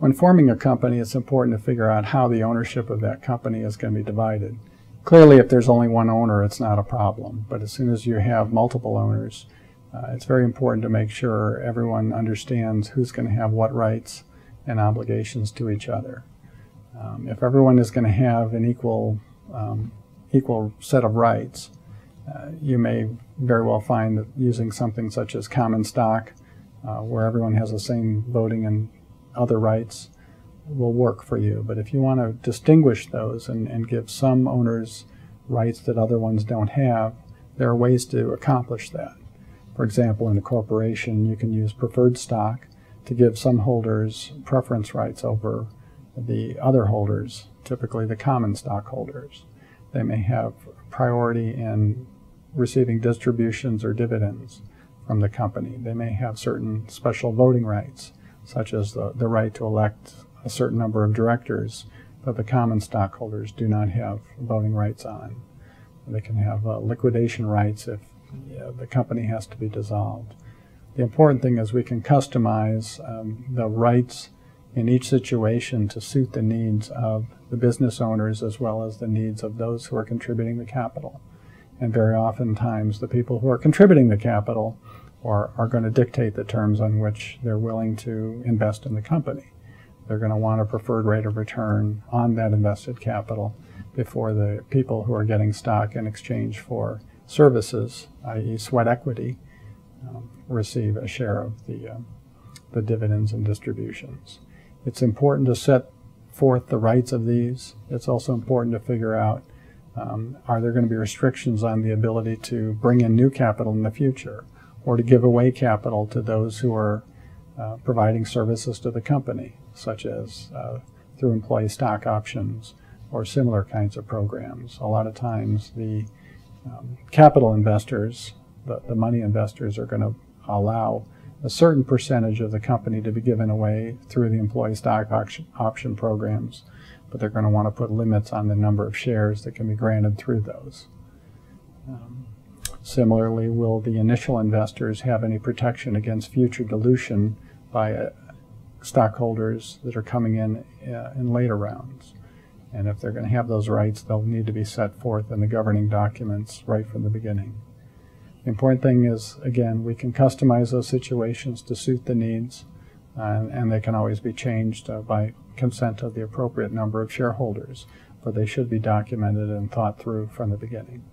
When forming a company, it's important to figure out how the ownership of that company is going to be divided. Clearly, if there's only one owner, it's not a problem. But as soon as you have multiple owners, it's very important to make sure everyone understands who's going to have what rights and obligations to each other. If everyone is going to have an equal set of rights, you may very well find that using something such as common stock, where everyone has the same voting and other rights, will work for you. But if you want to distinguish those and give some owners rights that other ones don't have, there are ways to accomplish that. For example, in a corporation, you can use preferred stock to give some holders preference rights over the other holders, typically the common stockholders. They may have priority in receiving distributions or dividends from the company. They may have certain special voting rights, such as the right to elect a certain number of directors that the common stockholders do not have voting rights on. They can have liquidation rights if the company has to be dissolved. The important thing is we can customize the rights in each situation to suit the needs of the business owners as well as the needs of those who are contributing the capital. And very oftentimes the people who are contributing the capital are going to dictate the terms on which they're willing to invest in the company. They're going to want a preferred rate of return on that invested capital before the people who are getting stock in exchange for services, i.e. sweat equity, receive a share of the dividends and distributions. It's important to set forth the rights of these. It's also important to figure out, are there going to be restrictions on the ability to bring in new capital in the future, or to give away capital to those who are providing services to the company, such as through employee stock options or similar kinds of programs. A lot of times the capital investors, the money investors, are going to allow a certain percentage of the company to be given away through the employee stock option programs, but they're going to want to put limits on the number of shares that can be granted through those. Similarly, will the initial investors have any protection against future dilution by stockholders that are coming in later rounds? And if they're going to have those rights, they'll need to be set forth in the governing documents right from the beginning. The important thing is, again, we can customize those situations to suit the needs, and they can always be changed by consent of the appropriate number of shareholders, but they should be documented and thought through from the beginning.